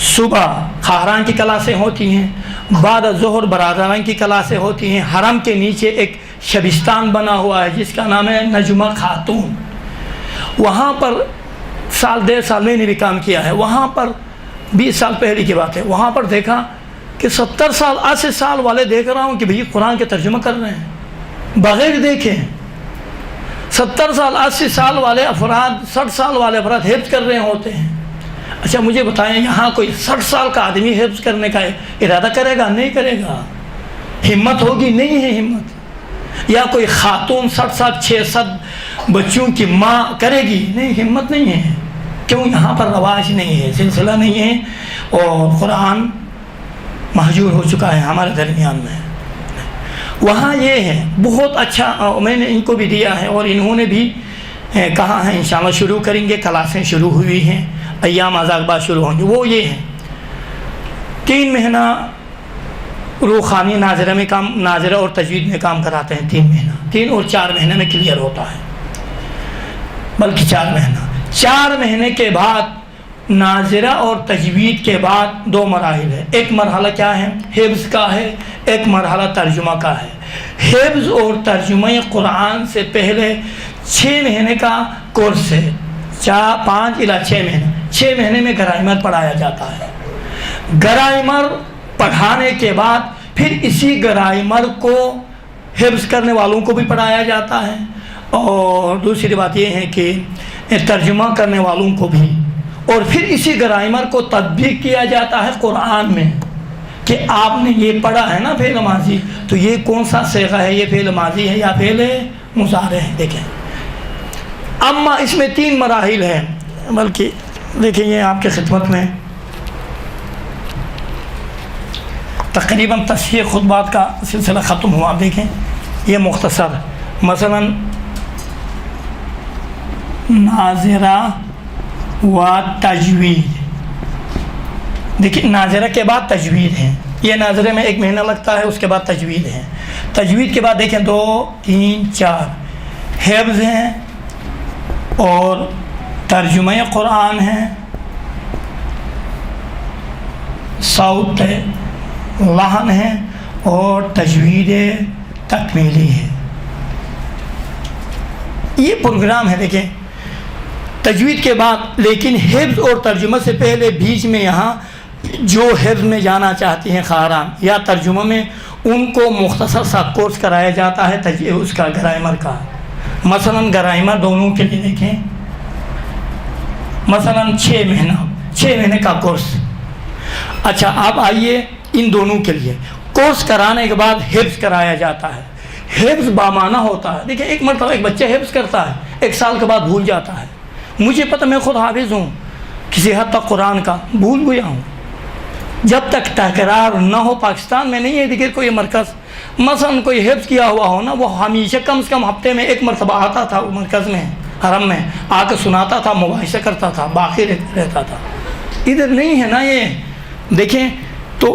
[SPEAKER 1] صبح خاہران کی کلاسیں ہوتی ہیں، بعد ظہر برادران کی کلاسیں ہوتی ہیں۔ حرم کے نیچے ایک شبستان بنا ہوا ہے جس کا نام ہے نجمہ خاتون، وہاں پر سال 1.5 سال میں نے بھی کام کیا ہے، وہاں پر 20 سال پہلے کی بات ہے، وہاں پر دیکھا کہ 70 سال 80 سال والے دیکھ رہا ہوں کہ بھئی قرآن کے ترجمہ کر رہے ہیں بغیر دیکھیں۔ 70 سال 80 سال والے افراد، 60 سال والے افراد حفظ کر رہے ہوتے ہیں۔ اچھا مجھے بتائیں یہاں کوئی 60 سال کا آدمی حفظ کرنے کا ارادہ کرے گا؟ نہیں کرے گا۔ ہمت ہوگی؟ نہیں ہے ہمت۔ یا کوئی خاتون 60 سال 600 بچوں کی ماں کرے گی؟ نہیں، ہمت نہیں ہے۔ کیوں؟ یہاں پر رواج نہیں ہے، سلسلہ نہیں ہے، اور قرآن محجور ہو چکا ہے ہمارے درمیان میں۔ وہاں یہ ہے بہت اچھا، میں نے ان کو بھی دیا ہے اور انہوں نے بھی کہا ہے انشاءاللہ شروع کریں گے، کلاسیں شروع ہوئی ہیں، ایام اعضاء بعد شروع ہوں گے۔ وہ یہ ہے 3 مہینہ روخانی ناظرہ میں کام، ناظرہ اور تجوید میں کام کراتے ہیں 3 مہینہ، 3 اور 4 مہینے میں کلیئر ہوتا ہے، بلکہ 4 مہینہ۔ 4 مہینے کے بعد ناظرہ اور تجوید کے بعد 2 مراحل ہے، ایک مرحلہ کیا ہے؟ حفظ کا ہے، ایک مرحلہ ترجمہ کا ہے۔ حفظ اور ترجمہ قرآن سے پہلے 6 مہینے کا کورس ہے، 5 الی 6 مہینے۔ 6 مہینے میں گرامر پڑھایا جاتا ہے۔ گرامر پڑھانے کے بعد پھر اسی گرامر کو حفظ کرنے والوں کو بھی پڑھایا جاتا ہے، اور دوسری بات یہ ہے کہ ترجمہ کرنے والوں کو بھی، اور پھر اسی گرامر کو تطبیق کیا جاتا ہے قرآن میں کہ آپ نے یہ پڑھا ہے نا فعل ماضی، تو یہ کون سا صیغہ ہے، یہ فعل ماضی ہے یا فعل مضارع ہے۔ دیکھیں اما اس میں 3 مراحل ہیں، بلکہ دیکھیں یہ آپ کے خدمت میں تقریباً تصحیح خطبات کا سلسلہ ختم ہوا. آپ دیکھیں یہ مختصر مثلا ناظرہ و تجوید. دیکھیے ناظرہ کے بعد تجوید ہے. یہ ناظرے میں 1 مہینہ لگتا ہے, اس کے بعد تجوید ہے. تجوید کے بعد دیکھیں 2 3 4 حفظ ہیں اور ترجمہ قرآن ہے, صوت لحن ہے اور تجوید تکمیلی ہے. یہ پروگرام ہے. دیکھیں تجوید کے بعد لیکن حفظ اور ترجمہ سے پہلے بیچ میں یہاں جو حفظ میں جانا چاہتی ہیں خواہران یا ترجمہ میں, ان کو مختصر سا کورس کرایا جاتا ہے اس کا گرامر کا. مثلا گرامر دونوں کے لیے دیکھیں مثلا 6 مہینے کا کورس. اچھا آپ آئیے ان دونوں کے لیے کورس کرانے کے بعد حفظ کرایا جاتا ہے. حفظ بامانہ ہوتا ہے. دیکھیں ایک مرتبہ ایک بچہ حفظ کرتا ہے, 1 سال کے بعد بھول جاتا ہے. مجھے پتہ, میں خود حافظ ہوں, کسی حد تک قرآن کا بھول گیا ہوں. جب تک تکرار نہ ہو, پاکستان میں نہیں ہے دیکھیے کوئی مرکز مثلا کوئی حفظ کیا ہوا ہو نا, وہ ہمیشہ کم سے کم ہفتے میں 1 مرتبہ آتا تھا مرکز میں, حرم میں آ کے سناتا تھا, مباحثہ کرتا تھا, باقی رہتا تھا. ادھر نہیں ہے نا یہ. دیکھیں تو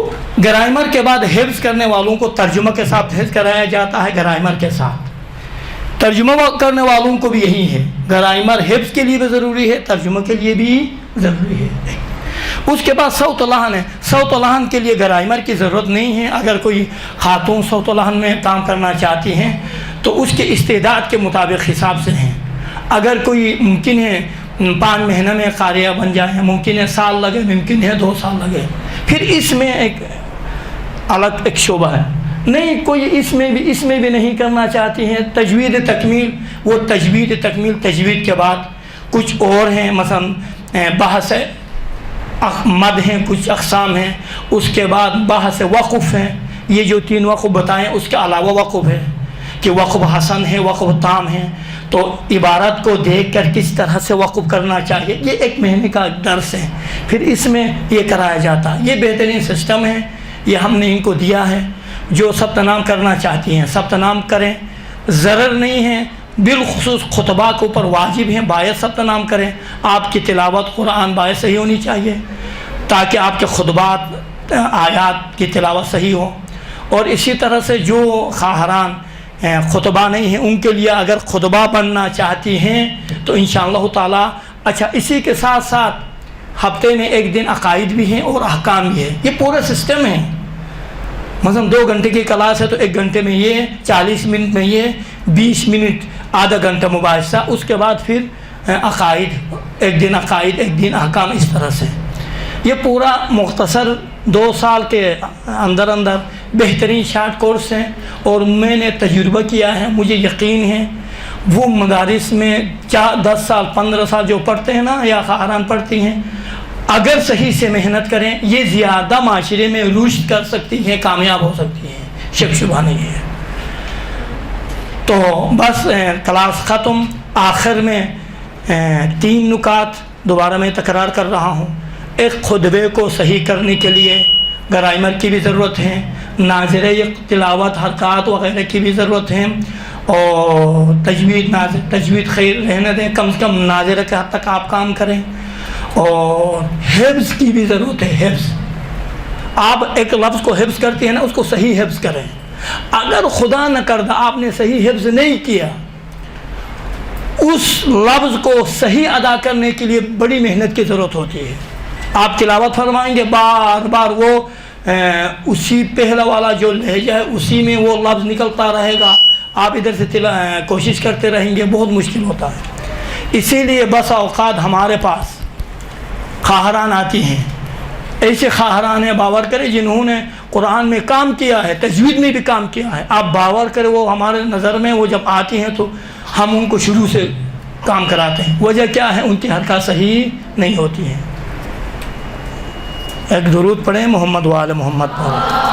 [SPEAKER 1] گرامر کے بعد حفظ کرنے والوں کو ترجمہ کے ساتھ حفظ کرایا جاتا ہے. گرامر کے ساتھ ترجمہ کرنے والوں کو بھی یہی ہے. گرامر حفظ کے لیے بھی ضروری ہے, ترجمہ کے لیے بھی ضروری ہے. اس کے بعد صوت لحن ہے. صوت لحن کے لیے گرامر کی ضرورت نہیں ہے. اگر کوئی خاتون صوت لحن میں کام کرنا چاہتی ہیں تو اس کے استعداد کے مطابق حساب سے ہیں. اگر کوئی ممکن ہے 5 مہینے میں قاریہ بن جائے, ممکن ہے سال لگے, ممکن ہے 2 سال لگے, پھر اس میں ایک الگ ایک شعبہ ہے. نہیں کوئی اس میں بھی نہیں کرنا چاہتی ہیں تجوید تکمیل, وہ تجوید تکمیل تجوید کے بعد کچھ اور ہیں. مثلا بحث مد ہیں, کچھ اقسام ہیں. اس کے بعد بحث وقف ہیں. یہ جو 3 وقف بتائیں اس کے علاوہ وقف ہے کہ وقف حسن ہے, وقف تام ہے. تو عبارت کو دیکھ کر کس طرح سے وقف کرنا چاہیے, یہ 1 مہینے کا درس ہے. پھر اس میں یہ کرایا جاتا ہے. یہ بہترین سسٹم ہے, یہ ہم نے ان کو دیا ہے. جو ثبت نام کرنا چاہتی ہیں ثبت نام کریں, ضرر نہیں ہے. بالخصوص خطبہ کے اوپر واجب ہیں, باید ثبت نام کریں. آپ کی تلاوت قرآن باید صحیح ہونی چاہیے تاکہ آپ کے خطبات آیات کی تلاوت صحیح ہو. اور اسی طرح سے جو خواہران خطبہ نہیں ہیں ان کے لیے اگر خطبہ بننا چاہتی ہیں تو انشاءاللہ تعالی. اچھا اسی کے ساتھ ساتھ ہفتے میں 1 دن عقائد بھی ہیں اور احکام بھی ہے. یہ پورا سسٹم ہے. مثلا 2 گھنٹے کی کلاس ہے تو 1 گھنٹے میں یہ, 40 منٹ میں یہ, 20 منٹ آدھا گھنٹہ مباحثہ, اس کے بعد پھر عقائد, 1 دن عقائد 1 دن احکام. اس طرح سے یہ پورا مختصر 2 سال کے اندر بہترین شارٹ کورس ہیں. اور میں نے تجربہ کیا ہے, مجھے یقین ہے وہ مدارس میں 10 سال 15 سال جو پڑھتے ہیں نا یا خواہران پڑھتی ہیں, اگر صحیح سے محنت کریں یہ زیادہ معاشرے میں رشد کر سکتی ہیں, کامیاب ہو سکتی ہیں, شک شبہ نہیں ہے. تو بس کلاس ختم. آخر میں 3 نکات دوبارہ میں تکرار کر رہا ہوں. ایک خطبے کو صحیح کرنے کے لیے گرامر کی بھی ضرورت ہے, ناظرہ تلاوت حرکات وغیرہ کی بھی ضرورت ہے, اور تجوید خیر رہنے دیں, کم سے کم ناظرہ کے حد تک آپ کام کریں. اور حفظ کی بھی ضرورت ہے. حفظ, آپ ایک لفظ کو حفظ کرتے ہیں نا, اس کو صحیح حفظ کریں. اگر خدا نہ کردہ آپ نے صحیح حفظ نہیں کیا, اس لفظ کو صحیح ادا کرنے کے لیے بڑی محنت کی ضرورت ہوتی ہے. آپ تلاوت فرمائیں گے, بار بار وہ اسی پہلا والا جو لہجہ ہے اسی میں وہ لفظ نکلتا رہے گا, آپ ادھر سے کوشش کرتے رہیں گے, بہت مشکل ہوتا ہے. اسی لیے بس اوقات ہمارے پاس خواہران آتی ہیں, ایسے خواہران ہیں باور کرے جنہوں نے قرآن میں کام کیا ہے, تجوید میں بھی کام کیا ہے. آپ باور کرے وہ ہمارے نظر میں وہ جب آتی ہیں تو ہم ان کو شروع سے کام کراتے ہیں. وجہ کیا ہے, ان کی حرکات صحیح نہیں ہوتی ہیں. ایک درود پڑھیں محمد وآل محمد پر.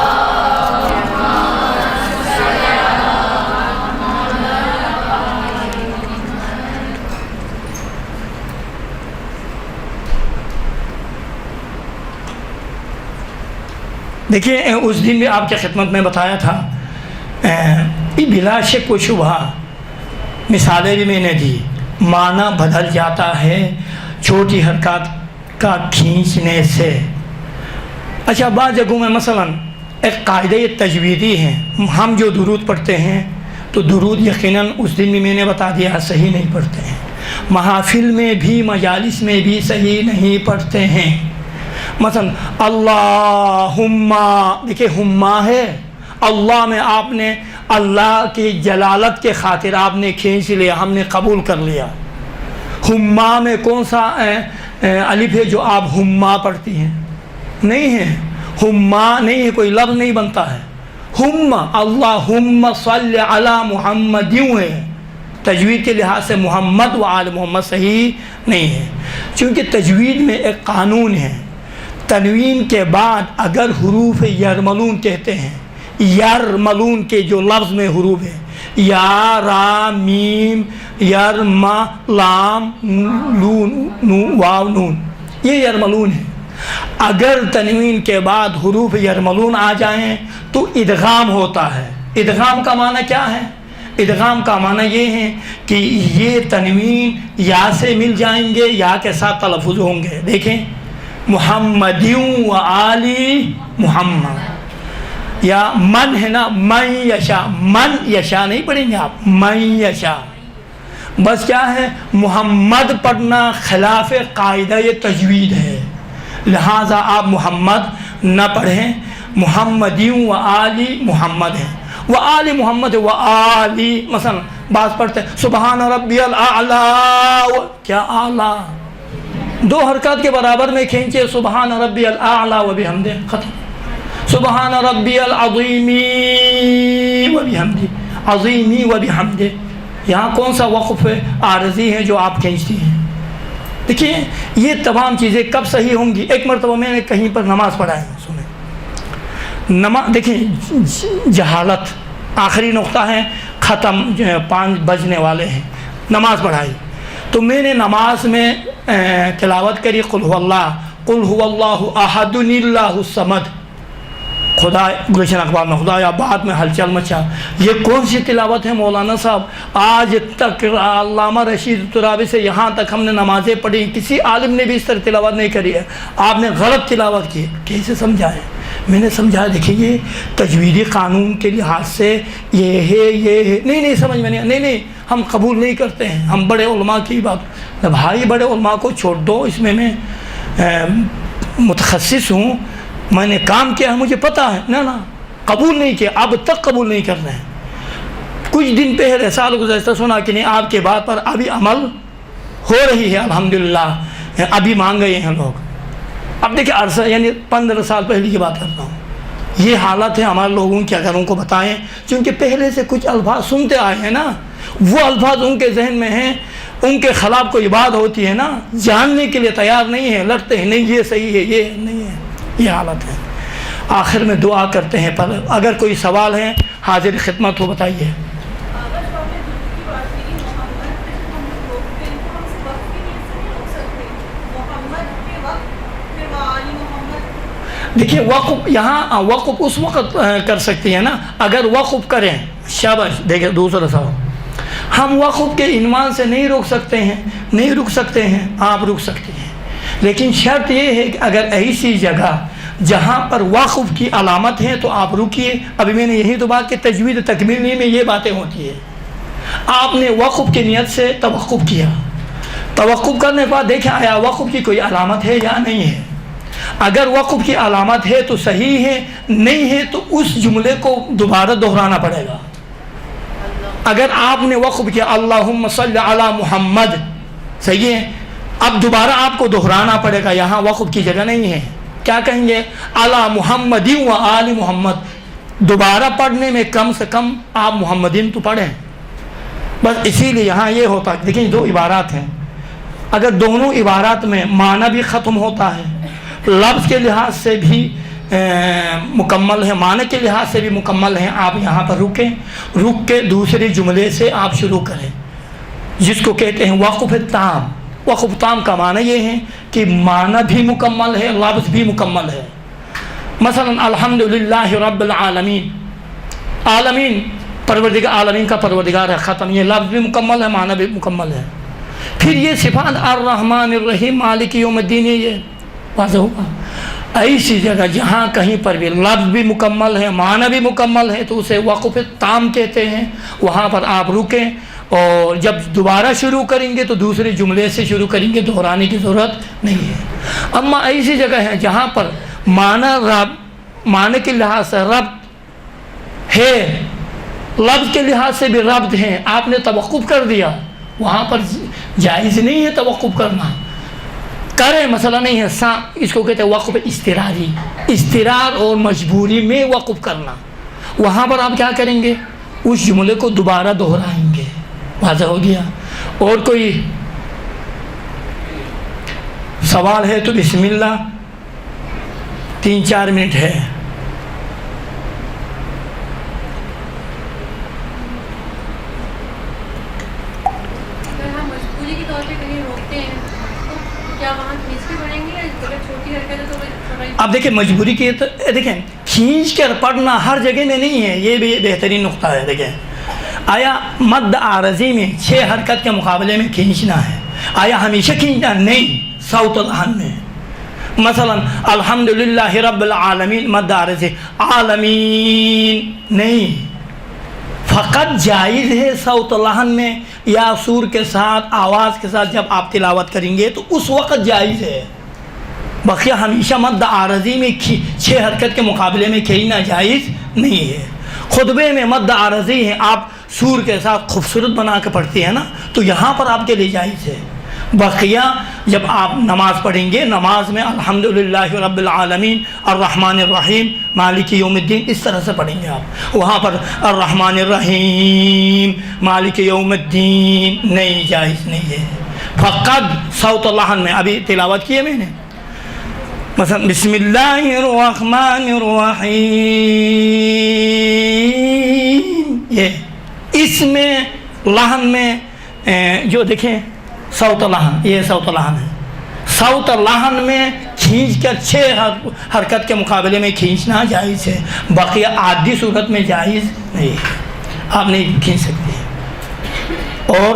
[SPEAKER 1] دیکھیے اس دن بھی آپ کی خدمت میں بتایا تھا، بلا شک و شبہ مثالیں بھی میں نے دی، معنی بدل جاتا ہے چھوٹی حرکات کا کھینچنے سے۔ اچھا بعض جگہوں میں مثلا ایک قاعدہ تجویدی ہے، ہم جو درود پڑھتے ہیں تو درود یقیناً اس دن بھی میں نے بتا دیا صحیح نہیں پڑھتے ہیں، محافل میں بھی مجالس میں بھی صحیح نہیں پڑھتے ہیں۔ مثلا اللہم، دیکھیں ہما ہے، اللہ میں آپ نے اللہ کی جلالت کے خاطر آپ نے کھینچ لیا، ہم نے قبول کر لیا۔ ہما میں کون سا الف ہے جو آپ ہما پڑھتی ہیں؟ نہیں ہے، ہما نہیں ہے، کوئی لفظ نہیں بنتا ہے۔ ہم اللہم صلی علی محمد یوں ہے، تجوید کے لحاظ سے محمد و آل محمد صحیح نہیں ہے، چونکہ تجوید میں ایک قانون ہے، تنوین کے بعد اگر حروف یرملون کہتے ہیں، یرملون کے جو لفظ میں حروف ہیں، یا را میم یرما لام نون واو نون، یہ یرملون ہے۔ اگر تنوین کے بعد حروف یرملون آ جائیں تو ادغام ہوتا ہے۔ ادغام کا معنی کیا ہے؟ ادغام کا معنی یہ ہے کہ یہ تنوین یا سے مل جائیں گے، یا کے ساتھ تلفظ ہوں گے۔ دیکھیں محمدیوں و آلی محمد، یا من ہے نا، من یشا، من یشا نہیں پڑھیں گے آپ، من یشا، بس کیا ہے محمد پڑھنا خلاف قاعدہ یہ تجوید ہے، لہٰذا آپ محمد نہ پڑھیں، محمدیوں و آلی محمد ہیں، و آل محمد و آلی، مثلا بعض پڑھتے ہیں سبحان ربی الاعلی، کیا اعلیٰ، دو حرکات کے برابر میں کھینچے، سبحان ربی الاعلی و بحمدہ، ختم، سبحان ربی العظیمی و بحمدہ، عظیمی و بحمدہ، یہاں کون سا وقف عارضی ہے جو آپ کھینچتی ہیں؟ دیکھیے یہ تمام چیزیں کب صحیح ہوں گی؟ ایک مرتبہ میں نے کہیں پر نماز پڑھائی، سنیں نماز، دیکھیں جہالت آخری نقطہ ہے، ختم 5 بجنے والے ہیں، نماز پڑھائی تو میں نے نماز میں تلاوت کری قل هو اللہ احد اللہ الصمد، خدا گلشن اخبار میں خدا یا بات میں ہلچل مچا، یہ کون سی تلاوت ہے مولانا صاحب؟ آج تک علامہ رشید ترابی سے یہاں تک ہم نے نمازیں پڑھی، کسی عالم نے بھی اس طرح تلاوت نہیں کری ہے، آپ نے غلط تلاوت کی، کیسے سمجھائے؟ میں نے سمجھایا دیکھیں یہ تجویدی قانون کے لحاظ سے یہ ہے، یہ ہے، نہیں سمجھ میں نہیں ہم قبول نہیں کرتے ہیں، ہم بڑے علماء کی بات، بھائی بڑے علماء کو چھوڑ دو، اس میں متخصص ہوں، میں نے کام کیا ہے، مجھے پتہ ہے، نہ قبول نہیں کیا، اب تک قبول نہیں کر رہے ہیں۔ کچھ دن پہلے سال گزشتہ سنا کہ نہیں آپ کے بات پر ابھی عمل ہو رہی ہے الحمدللہ، ابھی مان گئے ہیں لوگ۔ اب دیکھیں عرصہ یعنی 15 سال پہلے کی بات کرتا ہوں، یہ حالت ہے ہمارے لوگوں کی، اگر ان کو بتائیں، چونکہ پہلے سے کچھ الفاظ سنتے آئے ہیں نا، وہ الفاظ ان کے ذہن میں ہیں، ان کے خلاف کوئی بات ہوتی ہے نا، جاننے کے لیے تیار نہیں ہے، لڑتے ہیں، نہیں یہ صحیح ہے، یہ نہیں ہے، یہ حالت ہے۔ آخر میں دعا کرتے ہیں، پر اگر کوئی سوال ہے حاضر خدمت ہو بتائیے۔ دیکھیے وقف یہاں وقف اس وقت کر سکتی ہے نا اگر وقف کریں، شاباش۔ دیکھیں دوسرا سوال، ہم وقف کے عنوان سے نہیں روک سکتے ہیں، نہیں رک سکتے ہیں، آپ رک سکتے ہیں، لیکن شرط یہ ہے کہ اگر ایسی جگہ جہاں پر وقف کی علامت ہے تو آپ رکیے۔ ابھی میں نے یہی تو بات کہ تجوید تکمیلی میں یہ باتیں ہوتی ہیں، آپ نے وقف کی نیت سے توقف کیا، توقف کرنے کے بعد دیکھیں آیا وقف کی کوئی علامت ہے یا نہیں ہے، اگر وقف کی علامت ہے تو صحیح ہے، نہیں ہے تو اس جملے کو دوبارہ دہرانا پڑے گا۔ اگر آپ نے وقف کیا اللہم صلی علی محمد، صحیح ہے، اب دوبارہ آپ کو دہرانا پڑے گا، یہاں وقف کی جگہ نہیں ہے، کیا کہیں گے علی محمدی و آل محمد، دوبارہ پڑھنے میں کم سے کم آپ محمدین تو پڑھیں، بس اسی لیے یہاں یہ ہوتا ہے۔ دیکھیں دو عبارات ہیں، اگر دونوں عبارات میں معنی بھی ختم ہوتا ہے، لفظ کے لحاظ سے بھی مکمل ہے، معنی کے لحاظ سے بھی مکمل ہیں، آپ یہاں پر رکیں، رک کے دوسرے جملے سے آپ شروع کریں، جس کو کہتے ہیں وقف تام۔ وقف تام کا معنی یہ ہے کہ معنی بھی مکمل ہے، لفظ بھی مکمل ہے۔ مثلا الحمدللہ رب العالمین، عالمین پروردگار، عالمین کا پروردگار ہے، ختم، یہ لفظ بھی مکمل ہے، معنی بھی مکمل ہے۔ پھر یہ صفات الرحمن الرحیم مالک یوم الدین، یہ واضح ہوگا۔ ایسی جگہ جہاں کہیں پر بھی لفظ بھی مکمل ہے، معنی بھی مکمل ہے، تو اسے وقف تام کہتے ہیں، وہاں پر آپ رکیں، اور جب دوبارہ شروع کریں گے تو دوسرے جملے سے شروع کریں گے، دہرانے کی ضرورت نہیں ہے۔ اما ایسی جگہ ہے جہاں پر معنی کے لحاظ سے ربط ہے، لفظ کے لحاظ سے بھی ربط ہے، آپ نے توقف کر دیا، وہاں پر جائز نہیں ہے توقف کرنا، کریں مسئلہ نہیں ہے، اس کو کہتے ہیں وقف اضطراری، اضطرار اور مجبوری میں وقف کرنا، وہاں پر آپ کیا کریں گے، اس جملے کو دوبارہ دہرائیں گے، واضح ہو گیا۔ اور کوئی سوال ہے تو بسم اللہ، 3-4 منٹ ہے۔ اب دیکھیں مجبوری کی تو دیکھیں کھینچ کر پڑھنا ہر جگہ میں نہیں ہے، یہ بھی بہترین نقطہ ہے۔ دیکھیں آیا مد عارضی میں 6 حرکت کے مقابلے میں کھینچنا ہے، آیا ہمیشہ کھینچنا؟ نہیں، صوت الحن میں مثلا الحمدللہ رب العالمین مد عارضی، عالمین نہیں، فقط جائز ہے صوت الحن میں یا سور کے ساتھ، آواز کے ساتھ جب آپ تلاوت کریں گے تو اس وقت جائز ہے، بقیہ ہمیشہ مد عارضی میں 6 حرکت کے مقابلے میں کھینچنا جائز نہیں ہے۔ خطبے میں مد عارضی ہے، آپ سور کے ساتھ خوبصورت بنا کے پڑھتے ہیں نا، تو یہاں پر آپ کے لیے جائز ہے۔ بقیہ جب آپ نماز پڑھیں گے، نماز میں الحمدللہ رب العالمین الرحمن الرحیم مالک یوم الدین اس طرح سے پڑھیں گے آپ، وہاں پر الرحمن الرحیم مالک یوم الدین نہیں، جائز نہیں ہے، فقط صوت اللحن میں۔ ابھی تلاوت کی ہے میں نے، مثلا بسم اللہ الرحمن الرحیم، یہ اس میں لحن میں جو دیکھیں صوت لحن، یہ صوت لحن ہے، صوت لحن میں کھینچ کر 6 حرکت کے مقابلے میں کھینچنا جائز ہے، بقیہ عادی صورت میں جائز نہیں ہے، آپ نہیں کھینچ سکتے۔ اور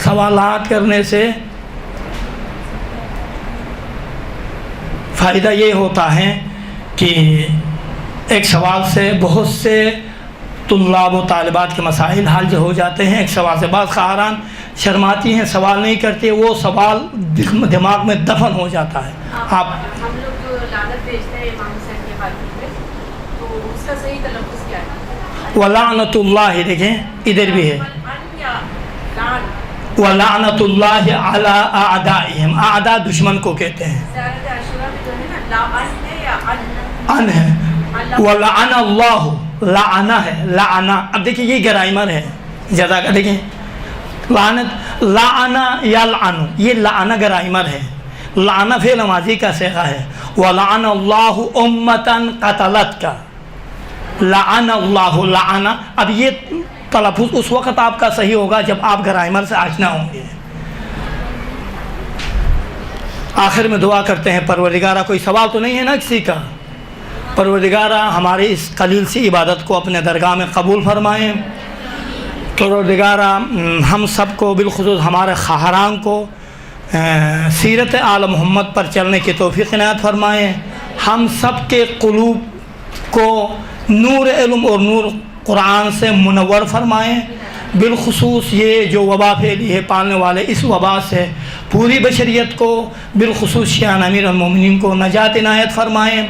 [SPEAKER 1] سوالات کرنے سے فائدہ یہ ہوتا ہے کہ ایک سوال سے بہت سے طلاب و طالبات کے مسائل حل ہو جاتے ہیں، ایک سوال سے بعض خواہران شرماتی ہیں، سوال نہیں کرتے، وہ سوال دماغ میں دفن ہو جاتا ہے۔ آپ
[SPEAKER 2] ہم لوگ جو لعنت بھیجتے ہیں امام حسین کے بارے میں، تو اس کا صحیح تلفظ کیا ہے؟
[SPEAKER 1] وَلَعْنَةُ اللَّهِ، دیکھیں ادھر بھی ہے، وَلَعْنَةُ اللَّهِ عَلَىٰ أَعْدَائِهِمْ، اعداء دشمن کو کہتے ہیں، ان ہے، وَلَعَنَ اللَّهُ، لعنہ ہے، لعنہ۔ اب دیکھیں یہ گرائمر ہے، جزا کا دیکھیں لعنت، لعنہ یلعنو، یہ لعنہ گرائمر ہے، لعنہ فعل ماضی کا صیغہ ہے، وَلَعَنَ اللَّهُ أُمَّةً قَتَلَتْكَ، لعن اللہ، لعنہ۔ اب یہ تلفظ اس وقت آپ کا صحیح ہوگا جب آپ گرائمر سے آشنا ہوں گے۔ آخر میں دعا کرتے ہیں، پروردگارہ کوئی سوال تو نہیں ہے نا کسی کا؟ پروردگارہ ہمارے اس قلیل سی عبادت کو اپنے درگاہ میں قبول فرمائیں، پروردگارہ ہم سب کو بالخصوص ہمارے خواہران کو سیرت آل محمد پر چلنے کی توفیق عنایت فرمائیں، ہم سب کے قلوب کو نور علم اور نور قرآن سے منور فرمائیں، بالخصوص یہ جو وبا پھیلی ہے پالنے والے اس وبا سے پوری بشریت کو، بالخصوص شیعہ امیر المومنین کو نجات عنایت فرمائیں،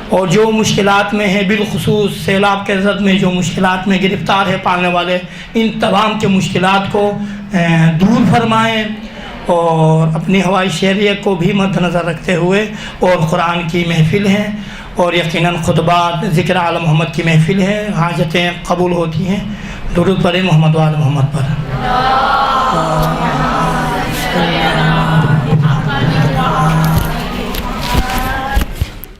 [SPEAKER 1] اور جو مشکلات میں ہیں، بالخصوص سیلاب کے زد میں جو مشکلات میں گرفتار ہے پالنے والے، ان تمام کے مشکلات کو دور فرمائیں، اور اپنی ہوائی شہریت کو بھی مد نظر رکھتے ہوئے، اور قرآن کی محفل ہے اور یقیناً خطبات ذکر آل محمد کی محفل ہے، حاجتیں قبول ہوتی ہیں، درود پڑھیں محمد و آل محمد پر۔